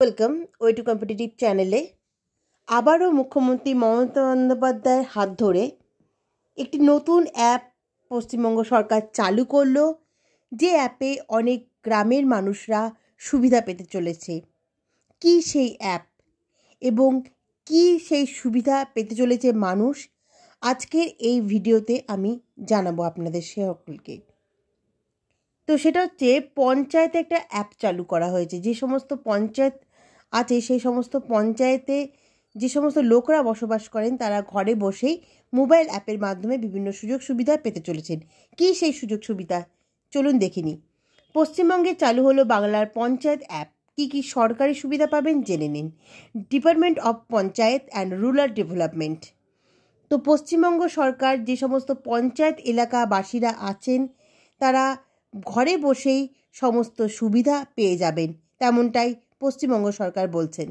Welcome way to competitive চ্যানেলে। আবারও মুখ্যমন্ত্রী মমতা বন্দ্যোপাধ্যায়ের হাত ধরে একটি নতুন অ্যাপ পশ্চিমবঙ্গ সরকার চালু করলো, যে অ্যাপে অনেক গ্রামের মানুষরা সুবিধা পেতে চলেছে। কি সেই অ্যাপ এবং কি সেই সুবিধা পেতে চলেছে মানুষ, আজকের এই ভিডিওতে আমি জানাবো আপনাদের সকলকে। তো সেটা হচ্ছে, পঞ্চায়েতে একটা অ্যাপ চালু করা হয়েছে। যে সমস্ত পঞ্চায়েত আছে সেই সমস্ত পঞ্চায়েতে যে সমস্ত লোকরা বসবাস করেন তারা ঘরে বসেই মোবাইল অ্যাপের মাধ্যমে বিভিন্ন সুযোগ সুবিধা পেতে চলেছেন। কী সেই সুযোগ সুবিধা, চলুন দেখে নিই। পশ্চিমবঙ্গে চালু হলো বাংলার পঞ্চায়েত অ্যাপ। কী কী সরকারি সুবিধা পাবেন জেনে নিন। Department of panchayat and rural development. তো পশ্চিমবঙ্গ সরকার যে সমস্ত পঞ্চায়েত এলাকাবাসীরা আছেন তারা ঘরে বসেই সমস্ত সুবিধা পেয়ে যাবেন, তেমনটাই পশ্চিমবঙ্গ সরকার বলছেন।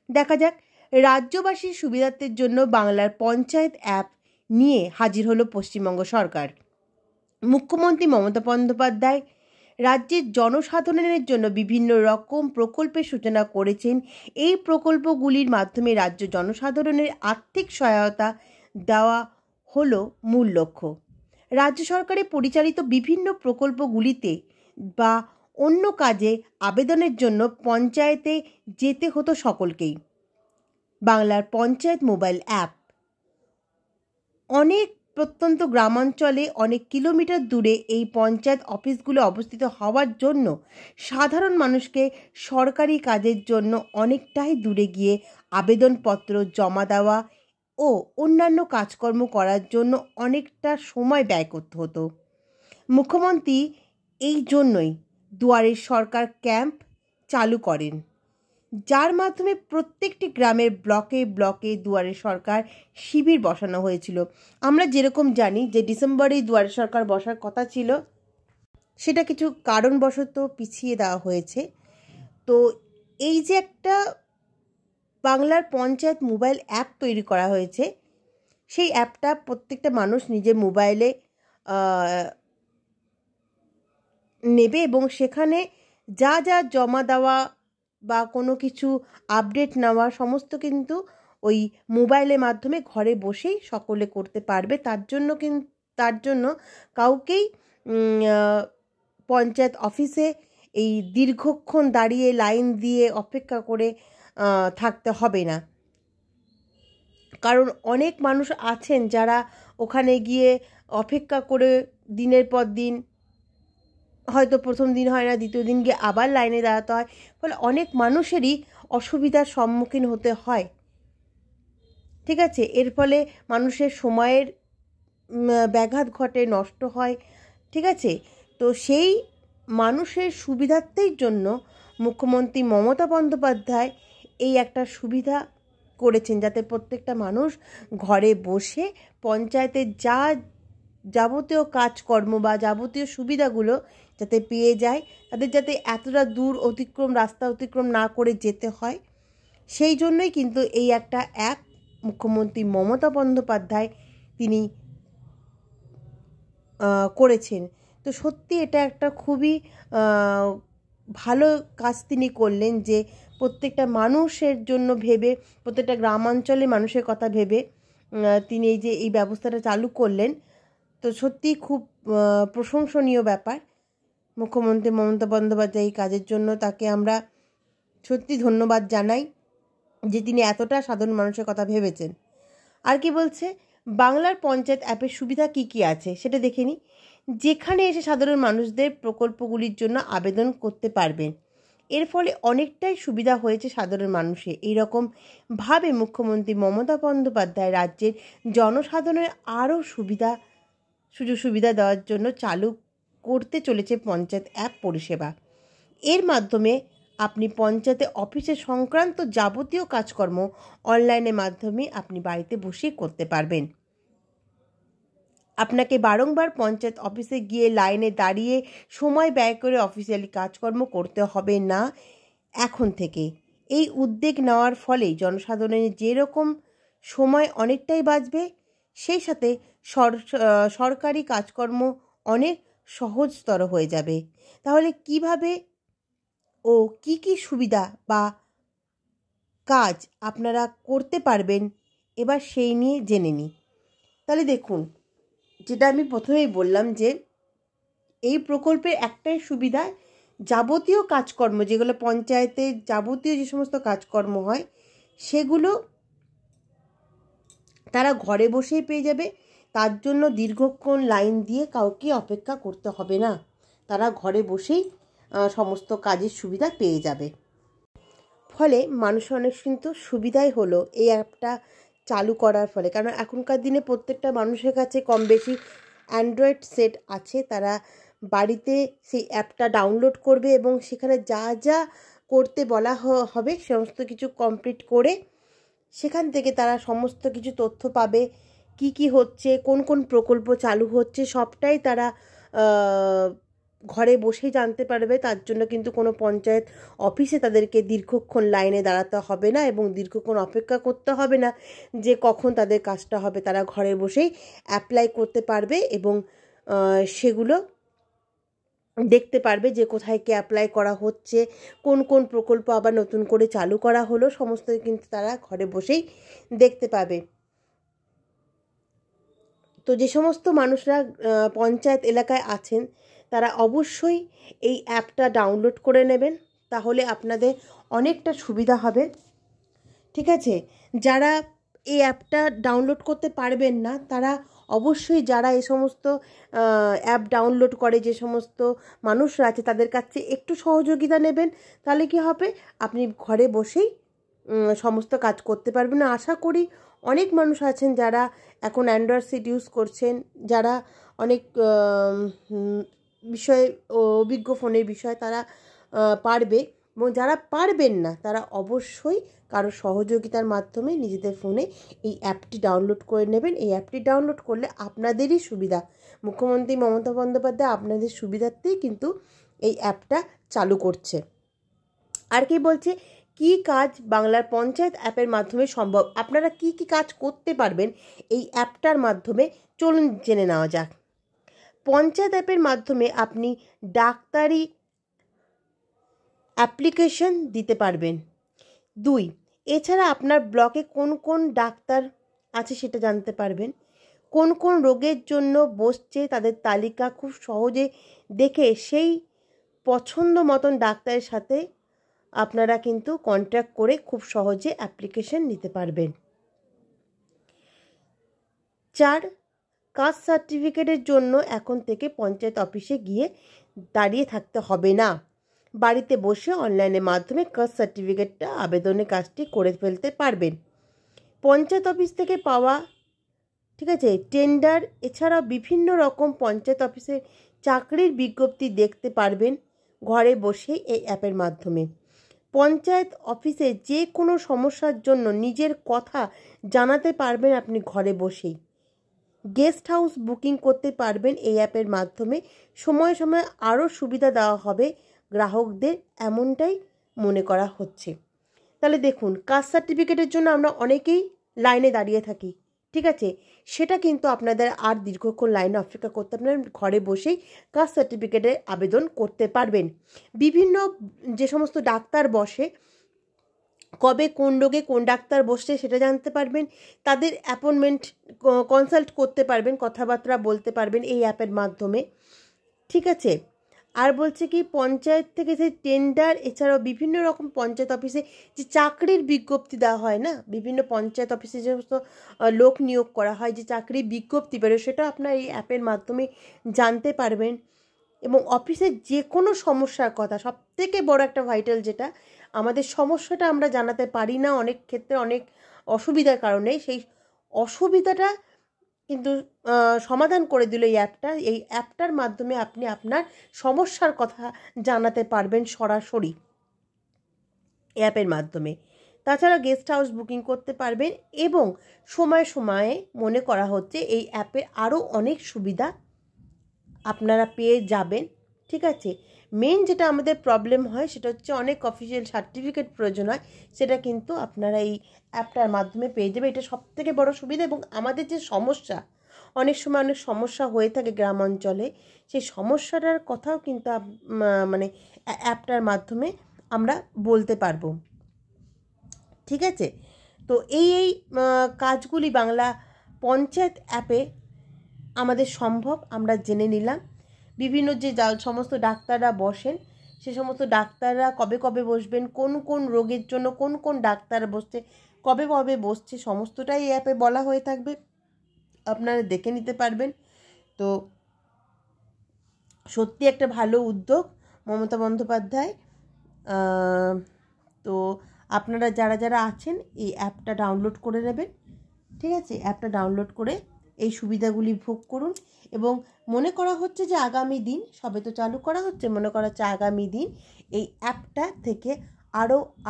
দেখা যাক, রাজ্যবাসীর সুবিধার্থের জন্য বাংলার পঞ্চায়েত অ্যাপ নিয়ে হাজির হলো পশ্চিমবঙ্গ সরকার। মুখ্যমন্ত্রী মমতা বন্দ্যোপাধ্যায় রাজ্যের জনসাধারণের জন্য বিভিন্ন রকম প্রকল্পের সূচনা করেছেন। এই প্রকল্পগুলির মাধ্যমে রাজ্য জনসাধারণের আর্থিক সহায়তা দেওয়া হলো মূল লক্ষ্য। রাজ্য সরকারের পরিচালিত বিভিন্ন প্রকল্পগুলিতে বা অন্য কাজে আবেদনের জন্য পঞ্চায়েতে যেতে হতো সকলকেই। বাংলার পঞ্চায়েত মোবাইল অ্যাপ অনেক প্রত্যন্ত গ্রামাঞ্চলে অনেক কিলোমিটার দূরে এই পঞ্চায়েত অফিসগুলো অবস্থিত হওয়ার জন্য সাধারণ মানুষকে সরকারি কাজের জন্য অনেকটাই দূরে গিয়ে আবেদনপত্র জমা দেওয়া ও অন্যান্য কাজকর্ম করার জন্য অনেকটা সময় ব্যয় করতে হতো। মুখ্যমন্ত্রী এই জন্যই দুয়ারের সরকার ক্যাম্প চালু করেন, যার মাধ্যমে প্রত্যেকটি গ্রামের ব্লকে ব্লকে দুয়ারে সরকার শিবির বসানো হয়েছিল। আমরা যেরকম জানি যে ডিসেম্বরেই দুয়ারে সরকার বসার কথা ছিল, সেটা কিছু কারণবশত পিছিয়ে দেওয়া হয়েছে। তো এই যে একটা বাংলার পঞ্চায়েত মোবাইল অ্যাপ তৈরি করা হয়েছে, সেই অ্যাপটা প্রত্যেকটা মানুষ নিজের মোবাইলে নেবে এবং সেখানে যা যা জমা দেওয়া বা কোনো কিছু আপডেট নেওয়া সমস্ত কিন্তু ওই মোবাইলের মাধ্যমে ঘরে বসেই সকলে করতে পারবে। তার জন্য কাউকেই পঞ্চায়েত অফিসে এই দীর্ঘক্ষণ দাঁড়িয়ে লাইন দিয়ে অপেক্ষা করে থাকতে হবে না। কারণ অনেক মানুষ আছেন যারা ওখানে গিয়ে অপেক্ষা করে দিনের পর দিন, হয়তো প্রথম দিন হয় না, দ্বিতীয় দিন গিয়ে আবার লাইনে দাঁড়াতে হয়, ফলে অনেক মানুষেরই অসুবিধার সম্মুখীন হতে হয়। ঠিক আছে, এর ফলে মানুষের সময়ের ব্যাঘাত ঘটে, নষ্ট হয়। ঠিক আছে, তো সেই মানুষের সুবিধার্থের জন্য মুখ্যমন্ত্রী মমতা বন্দ্যোপাধ্যায় এই একটা সুবিধা করেছেন, যাতে প্রত্যেকটা মানুষ ঘরে বসে পঞ্চায়েতের যাবতীয় কাজকর্ম বা যাবতীয় সুবিধাগুলো যাতে পেয়ে যায়, তাদের যাতে এতটা দূর রাস্তা অতিক্রম না করে যেতে হয়, সেই জন্যই কিন্তু এই একটা অ্যাপ মুখ্যমন্ত্রী মমতা বন্দ্যোপাধ্যায় তিনি করেছেন। তো সত্যি এটা একটা খুবই ভালো কাজ তিনি করলেন, যে প্রত্যেকটা মানুষের জন্য ভেবে, প্রত্যেকটা গ্রামাঞ্চলে মানুষের কথা ভেবে তিনি এই ব্যবস্থাটা চালু করলেন। তো সত্যিই খুব প্রশংসনীয় ব্যাপার। মুখ্যমন্ত্রী মমতা বন্দ্যোপাধ্যায় এই কাজের জন্য তাকে আমরা সত্যি ধন্যবাদ জানাই, যে তিনি এতটা সাধারণ মানুষের কথা ভেবেছেন। আর কি বলছে, বাংলার পঞ্চায়েত অ্যাপের সুবিধা কি কি আছে সেটা দেখে নিই। যেখানে এসে সাধারণ মানুষদের প্রকল্পগুলির জন্য আবেদন করতে পারবেন। এর ফলে অনেকটাই সুবিধা হয়েছে সাধারণ মানুষের। এইরকমভাবে মুখ্যমন্ত্রী মমতা বন্দ্যোপাধ্যায় রাজ্যের জনসাধারণের আরও সুযোগ সুবিধা দেওয়ার জন্য চালু করতে চলেছে পঞ্চায়েত অ্যাপ পরিষেবা। এর মাধ্যমে আপনি পঞ্চায়েতে অফিসে সংক্রান্ত যাবতীয় কাজকর্ম অনলাইনের মাধ্যমে আপনি বাড়িতে বসে করতে পারবেন। আপনাকে বারংবার পঞ্চায়েত অফিসে গিয়ে লাইনে দাঁড়িয়ে সময় ব্যয় করে অফিসিয়ালি কাজকর্ম করতে হবে না এখন থেকে। এই উদ্যোগ নেওয়ার ফলে জনসাধারণের যেরকম সময় অনেকটাই বাঁচবে, সেই সাথে সরকারি কাজকর্ম অনেক সহজতর হয়ে যাবে। তাহলে কিভাবে ও কি কি সুবিধা বা কাজ আপনারা করতে পারবেন এবার সেই নিয়ে জেনে নিই। তাহলে দেখুন, যেটা আমি প্রথমেই বললাম যে এই প্রকল্পের একটাই সুবিধা, যাবতীয় কাজকর্ম যেগুলো পঞ্চায়েতের যাবতীয় যে সমস্ত কাজকর্ম হয় সেগুলো তারা ঘরে বসেই পেয়ে যাবে। তার জন্য দীর্ঘক্ষণ লাইন দিয়ে কাউকে অপেক্ষা করতে হবে না, তারা ঘরে বসেই সমস্ত কাজের সুবিধা পেয়ে যাবে। ফলে মানুষের অনেক কিন্তু সুবিধাই হলো এই অ্যাপটা চালু করার ফলে। কারণ এখনকার দিনে প্রত্যেকটা মানুষের কাছে কম বেশি অ্যান্ড্রয়েড সেট আছে। তারা বাড়িতে সেই অ্যাপটা ডাউনলোড করবে এবং সেখানে যা যা করতে বলা হবে সমস্ত কিছু কমপ্লিট করে সেখান থেকে তারা সমস্ত কিছু তথ্য পাবে। কি কি হচ্ছে, কোন কোন প্রকল্প চালু হচ্ছে, সবটাই তারা ঘরে বসেই জানতে পারবে। তার জন্য কিন্তু কোনো পঞ্চায়েত অফিসে তাদেরকে দীর্ঘক্ষণ লাইনে দাঁড়াতে হবে না এবং দীর্ঘক্ষণ অপেক্ষা করতে হবে না যে কখন তাদের কাজটা হবে। তারা ঘরে বসেই অ্যাপ্লাই করতে পারবে এবং সেগুলো দেখতে পারবে যে কোথায় কি অ্যাপ্লাই করা হচ্ছে, কোন কোন প্রকল্প আবার নতুন করে চালু করা হলো, সমস্ত কিন্তু তারা ঘরে বসেই দেখতে পাবে। তো যে সমস্ত মানুষরা পঞ্চায়েত এলাকায় আছেন তারা অবশ্যই এই অ্যাপটা ডাউনলোড করে নেবেন, তাহলে আপনাদের অনেকটা সুবিধা হবে। ঠিক আছে, যারা এই অ্যাপটা ডাউনলোড করতে পারবেন না তারা অবশ্যই, যারা এই সমস্ত অ্যাপ ডাউনলোড করে যে সমস্ত মানুষরা আছে তাদের কাছে একটু সহযোগিতা নেবেন। তাহলে কি হবে, আপনি ঘরে বসেই সমস্ত কাজ করতে পারবেন। আশা করি অনেক মানুষ আছেন যারা এখন অ্যান্ড্রয়েড সেট ইউজ করছেন, যারা অনেক বিষয়ে অভিজ্ঞ ফোনের বিষয়ে তারা পারবে, এবং যারা পারবেন না তারা অবশ্যই কারো সহযোগিতার মাধ্যমে নিজেদের ফোনে এই অ্যাপটি ডাউনলোড করে নেবেন। এই অ্যাপটি ডাউনলোড করলে আপনাদেরই সুবিধা। মুখ্যমন্ত্রী মমতা বন্দ্যোপাধ্যায় আপনাদের সুবিধার্থেই কিন্তু এই অ্যাপটা চালু করছে। আর কি বলছে, কি কাজ বাংলার পঞ্চায়েত অ্যাপের মাধ্যমে সম্ভব, আপনারা কি কি কাজ করতে পারবেন এই অ্যাপটার মাধ্যমে, চলুন জেনে নেওয়া যাক। পঞ্চায়েত অ্যাপের মাধ্যমে আপনি ডাক্তারি অ্যাপ্লিকেশন দিতে পারবেন। 2, এছাড়া আপনার ব্লকে কোন কোন ডাক্তার আছে সেটা জানতে পারবেন। কোন কোন রোগের জন্য বসছে তাদের তালিকা খুব সহজে দেখে সেই পছন্দ মতন ডাক্তারের সাথে আপনারা কিন্তু কন্ট্যাক্ট করে খুব সহজে অ্যাপ্লিকেশন নিতে পারবেন। 4, কাস্ট সার্টিফিকেটের জন্য এখন থেকে পঞ্চায়েত অফিসে গিয়ে দাঁড়িয়ে থাকতে হবে না, বাড়িতে বসে অনলাইনের মাধ্যমে কাস্ট সার্টিফিকেটটা আবেদনের কাজটি করে ফেলতে পারবেন। পঞ্চায়েত অফিস থেকে পাওয়া, ঠিক আছে, টেন্ডার এছাড়াও বিভিন্ন রকম পঞ্চায়েত অফিসের চাকরির বিজ্ঞপ্তি দেখতে পারবেন ঘরে বসে এই অ্যাপের মাধ্যমে। পঞ্চায়েত অফিসে যে কোনো সমস্যার জন্য নিজের কথা জানাতে পারবেন আপনি ঘরে বসেই। গেস্ট হাউস বুকিং করতে পারবেন এই অ্যাপের মাধ্যমে। সময়ে সময়ে আরও সুবিধা দেওয়া হবে গ্রাহকদের, এমনটাই মনে করা হচ্ছে। তাহলে দেখুন, কাস্ট সার্টিফিকেটের জন্য আমরা অনেকেই লাইনে দাঁড়িয়ে থাকি, ঠিক আছে, সেটা কিন্তু আপনাদের আর দীর্ঘক্ষণ লাইনে অপেক্ষা করতে হবে না, ঘরে বসেই কাস্ট সার্টিফিকেটের আবেদন করতে পারবেন। বিভিন্ন যে সমস্ত ডাক্তার বসে, কবে কোন রোগে কোন ডাক্তার বসছে সেটা জানতে পারবেন, তাদের অ্যাপয়েন্টমেন্ট কনসাল্ট করতে পারবেন, কথাবার্তা বলতে পারবেন এই অ্যাপের মাধ্যমে। ঠিক আছে, আর বলছে কি, পঞ্চায়েত থেকে সেই টেন্ডার এছাড়াও বিভিন্ন রকম পঞ্চায়েত অফিসে যে চাকরির বিজ্ঞপ্তি দেওয়া হয় না, বিভিন্ন পঞ্চায়েত অফিসে যে সমস্ত লোক নিয়োগ করা হয়, যে চাকরির বিজ্ঞপ্তি বেরোয়, সেটা আপনার এই অ্যাপের মাধ্যমে জানতে পারবেন। এবং অফিসের যে কোনো সমস্যার কথা, সবথেকে বড় একটা ভাইটাল যেটা, আমাদের সমস্যাটা আমরা জানাতে পারি না অনেক ক্ষেত্রে অনেক অসুবিধার কারণে, সেই অসুবিধাটা কিন্তু সমাধান করে দিল এই অ্যাপটা। এই অ্যাপটার মাধ্যমে আপনি আপনার সমস্যার কথা জানাতে পারবেন সরাসরি অ্যাপের মাধ্যমে। তাছাড়া গেস্ট হাউস বুকিং করতে পারবেন এবং সময়ে সময়ে মনে করা হচ্ছে এই অ্যাপে আরও অনেক সুবিধা আপনারা পেয়ে যাবেন। ঠিক আছে, মেন যেটা আমাদের প্রবলেম হয় সেটা হচ্ছে অনেক অফিসিয়াল সার্টিফিকেট প্রয়োজন হয়, সেটা কিন্তু আপনারা এই অ্যাপটার মাধ্যমে পেয়ে যাবে। এটা সবথেকে বড় সুবিধা। এবং আমাদের যে সমস্যা, অনেক সময় অনেক সমস্যা হয়ে থাকে গ্রাম অঞ্চলে, সেই সমস্যাটার কথাও কিন্তু মানে অ্যাপটার মাধ্যমে আমরা বলতে পারবো। ঠিক আছে? তো এই কাজগুলি বাংলা পঞ্চায়েত অ্যাপে আমাদের সম্ভব, আমরা জেনে নিলাম। বিভিন্ন যে সমস্ত ডাক্তাররা বসেন, সে সমস্ত ডাক্তাররা কবে কবে বসবেন, কোন কোন রোগের জন্য কোন কোন ডাক্তার বসছে, কবে কবে বসছে, সমস্তটাই এই অ্যাপে বলা হয়ে থাকবে, আপনারা দেখে নিতে পারবেন। তো সত্যি একটা ভালো উদ্যোগ মমতা বন্দ্যোপাধ্যায়। তো আপনারা যারা যারা আছেন এই অ্যাপটা ডাউনলোড করে নেবেন, ঠিক আছে? অ্যাপটা ডাউনলোড করে এই সুবিধাগুলি ভোগ করুন। এবং মনে করা হচ্ছে যে আগামী দিন, সবে তো চালু করা হচ্ছে, মনে করা হচ্ছে আগামী দিন এই অ্যাপটা থেকে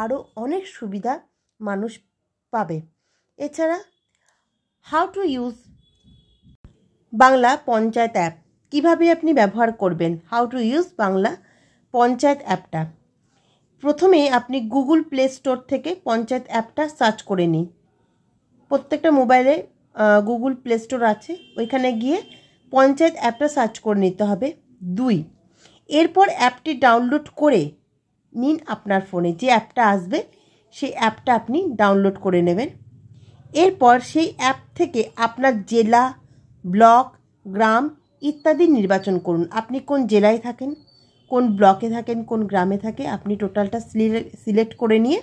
আরও অনেক সুবিধা মানুষ পাবে। এছাড়া how to use Bangla panchayat app, কীভাবে আপনি ব্যবহার করবেন, how to use Bangla panchayat অ্যাপটা। প্রথমে আপনি গুগল প্লে স্টোর থেকে পঞ্চায়েত অ্যাপটা সার্চ করে নিন। প্রত্যেকটা মোবাইলে গুগল প্লে স্টোর আছে, ওইখানে গিয়ে পঞ্চায়েত অ্যাপটা সার্চ করে নিতে হবে। 2, এরপর অ্যাপটি ডাউনলোড করে নিন আপনার ফোনে। যে অ্যাপটা আসবে সেই অ্যাপটা আপনি ডাউনলোড করে নেবেন। এরপর সেই অ্যাপ থেকে আপনার জেলা, ব্লক, গ্রাম ইত্যাদি নির্বাচন করুন। আপনি কোন জেলায় থাকেন, কোন ব্লকে থাকেন, কোন গ্রামে থাকে, আপনি টোটালটা সিলেক্ট করে নিয়ে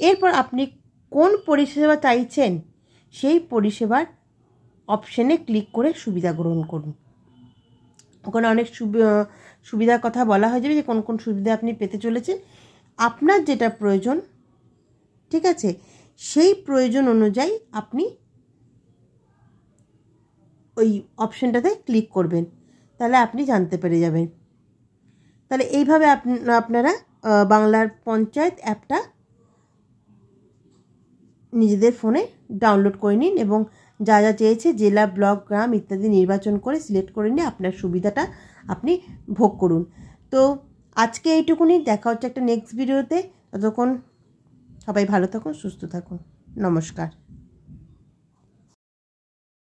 এরপর আপনি কোন পরিষেবা চাইছেন সেই পরিষেবার অপশানে ক্লিক করে সুবিধা গ্রহণ করুন। ওখানে অনেক সুবিধার কথা বলা হয়ে যাবে যে কোন কোন সুবিধা আপনি পেতে চলেছেন। আপনার যেটা প্রয়োজন, ঠিক আছে, সেই প্রয়োজন অনুযায়ী আপনি ওই অপশানটাতে ক্লিক করবেন, তাহলে আপনি জানতে পেরে যাবেন। তাহলে এইভাবে আপনারা বাংলার পঞ্চায়েত অ্যাপটা নিজেদের ফোনে ডাউনলোড করে নিন এবং যা যা চেয়েছে জেলা, ব্লক, গ্রাম ইত্যাদি নির্বাচন করে সিলেক্ট করে নিয়ে আপনার সুবিধাটা আপনি ভোগ করুন। তো আজকে এইটুকুনি, দেখা হচ্ছে একটা নেক্সট ভিডিওতে। ততক্ষণ সবাই ভালো থাকুন, সুস্থ থাকুন, নমস্কার।